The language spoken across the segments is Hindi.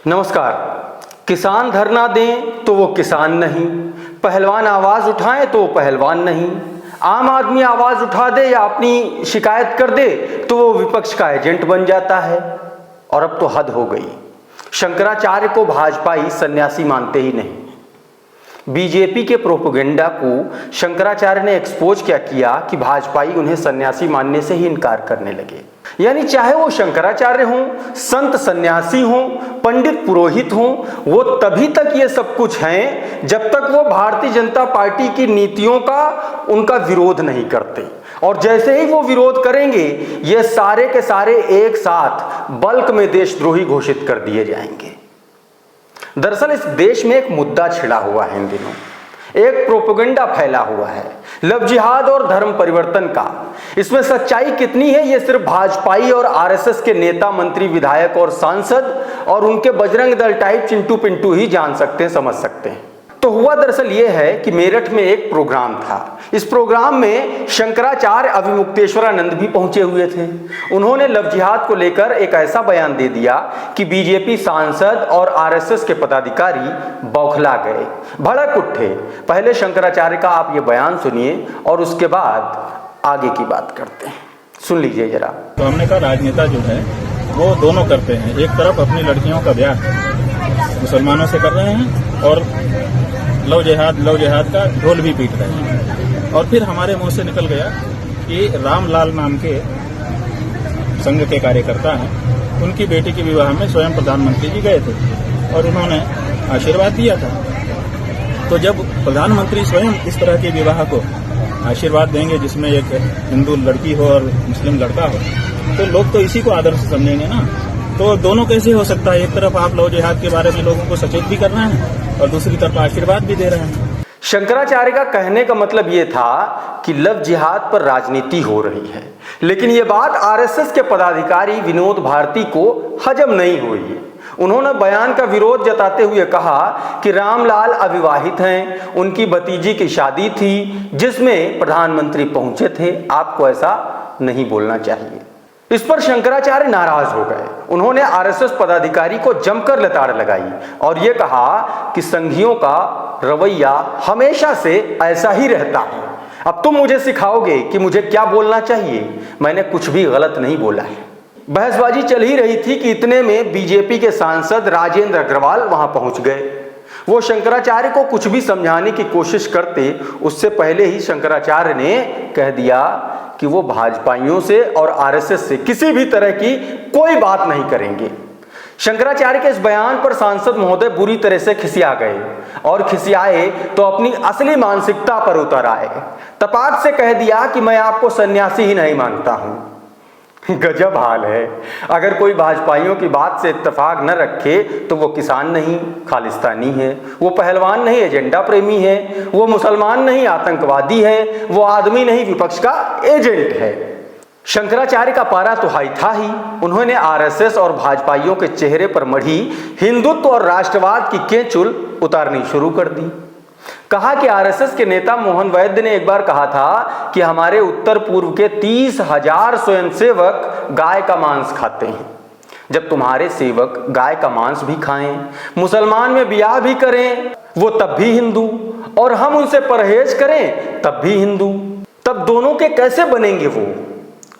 नमस्कार। किसान धरना दें तो वो किसान नहीं, पहलवान आवाज उठाएं तो वो पहलवान नहीं, आम आदमी आवाज उठा दे या अपनी शिकायत कर दे तो वो विपक्ष का एजेंट बन जाता है। और अब तो हद हो गई। शंकराचार्य को भाजपाई सन्यासी मानते ही नहीं। बीजेपी के प्रोपेगेंडा को शंकराचार्य ने एक्सपोज क्या किया कि भाजपाई उन्हें सन्यासी मानने से ही इनकार करने लगे। यानी चाहे वो शंकराचार्य हों, संत सन्यासी हों, पंडित पुरोहित हों, वो तभी तक ये सब कुछ हैं जब तक वो भारतीय जनता पार्टी की नीतियों का उनका विरोध नहीं करते। और जैसे ही वो विरोध करेंगे, ये सारे के सारे एक साथ बल्क में देशद्रोही घोषित कर दिए जाएंगे। दरअसल इस देश में एक मुद्दा छिड़ा हुआ है इन दिनों, एक प्रोपेगेंडा फैला हुआ है लव जिहाद और धर्म परिवर्तन का। इसमें सच्चाई कितनी है ये सिर्फ भाजपाई और आरएसएस के नेता, मंत्री, विधायक और सांसद और उनके बजरंग दल टाइप चिंटू पिंटू ही जान सकते हैं, समझ सकते हैं। तो हुआ दरअसल ये है कि मेरठ में एक प्रोग्राम था। इस प्रोग्राम में शंकराचार्य अभिमुक्तेश्वरानंद भी पहुंचे हुए थे। उन्होंने लव जिहाद को लेकर एक ऐसा बयान दे दिया कि बीजेपी सांसद और आरएसएस के पदाधिकारी बौखला गए, भड़क उठे। पहले शंकराचार्य का आप ये बयान सुनिए और उसके बाद आगे की बात करते हैं। सुन लीजिए जरा। तो हमने कहा राजनेता जो है वो दोनों करते हैं, एक तरफ अपनी लड़कियों का ब्याह मुसलमानों से कर रहे हैं और लव जिहाद का ढोल भी पीट रहे हैं। और फिर हमारे मुंह से निकल गया कि रामलाल नाम के संघ के कार्यकर्ता हैं, उनकी बेटी के विवाह में स्वयं प्रधानमंत्री जी गए थे और उन्होंने आशीर्वाद दिया था। तो जब प्रधानमंत्री स्वयं इस तरह के विवाह को आशीर्वाद देंगे जिसमें एक हिंदू लड़की हो और मुस्लिम लड़का हो, तो लोग तो इसी को आदर्श समझेंगे ना। तो दोनों कैसे हो सकता है? एक तरफ आप लव जिहाद के बारे में लोगों को सचेत भी कर रहे हैं और दूसरी तरफ आशीर्वाद भी दे रहे हैं। शंकराचार्य का कहने का मतलब ये था कि लव जिहाद पर राजनीति हो रही है, लेकिन ये बात आरएसएस के पदाधिकारी विनोद भारती को हजम नहीं हुई। उन्होंने बयान का विरोध जताते हुए कहा कि रामलाल अविवाहित हैं, उनकी भतीजी की शादी थी जिसमें प्रधानमंत्री पहुंचे थे, आपको ऐसा नहीं बोलना चाहिए। इस पर शंकराचार्य नाराज हो गए। उन्होंने आरएसएस पदाधिकारी को जमकर लताड़ लगाई और यह कहा कि संघियों का रवैया हमेशा से ऐसा ही रहता है। अब तुम मुझे सिखाओगे कि मुझे क्या बोलना चाहिए? मैंने कुछ भी गलत नहीं बोला है। बहसबाजी चल ही रही थी कि इतने में बीजेपी के सांसद राजेंद्र अग्रवाल वहां पहुंच गए। वो शंकराचार्य को कुछ भी समझाने की कोशिश करते उससे पहले ही शंकराचार्य ने कह दिया कि वो भाजपाइयों से और आरएसएस से किसी भी तरह की कोई बात नहीं करेंगे। शंकराचार्य के इस बयान पर सांसद महोदय बुरी तरह से खिसिया गए और खिसियाए तो अपनी असली मानसिकता पर उतर आए। तपाक से कह दिया कि मैं आपको सन्यासी ही नहीं मानता हूं। गजब हाल है। अगर कोई भाजपाइयों की बात से इत्तेफाक न रखे तो वो किसान नहीं, खालिस्तानी है, वो पहलवान नहीं, एजेंडा प्रेमी है, वो मुसलमान नहीं, आतंकवादी है, वो आदमी नहीं, विपक्ष का एजेंट है। शंकराचार्य का पारा तो हाई था ही। उन्होंने आरएसएस और भाजपाइयों के चेहरे पर मढ़ी हिंदुत्व और राष्ट्रवाद की केंचुल उतारनी शुरू कर दी। कहा कि आरएसएस के नेता मोहन वैद्य ने एक बार कहा था कि हमारे उत्तर पूर्व के 30,000 स्वयंसेवक गाय का मांस खाते हैं। जब तुम्हारे सेवक गाय का मांस भी खाएं, मुसलमान में ब्याह भी करें, वो तब भी हिंदू, और हम उनसे परहेज करें तब भी हिंदू, तब दोनों के कैसे बनेंगे वो?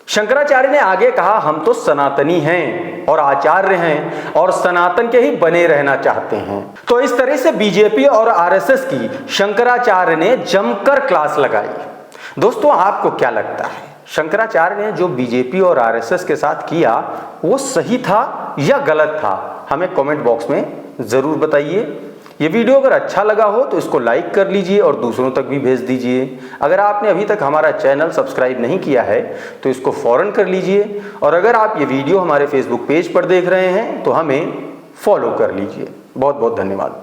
शंकराचार्य ने आगे कहा, हम तो सनातनी हैं और आचार्य हैं और सनातन के ही बने रहना चाहते हैं। तो इस तरह से बीजेपी और आरएसएस की शंकराचार्य ने जमकर क्लास लगाई। दोस्तों, आपको क्या लगता है, शंकराचार्य ने जो बीजेपी और आरएसएस के साथ किया वो सही था या गलत था? हमें कमेंट बॉक्स में जरूर बताइए। ये वीडियो अगर अच्छा लगा हो तो इसको लाइक कर लीजिए और दूसरों तक भी भेज दीजिए। अगर आपने अभी तक हमारा चैनल सब्सक्राइब नहीं किया है तो इसको फौरन कर लीजिए। और अगर आप ये वीडियो हमारे फेसबुक पेज पर देख रहे हैं तो हमें फॉलो कर लीजिए। बहुत बहुत धन्यवाद।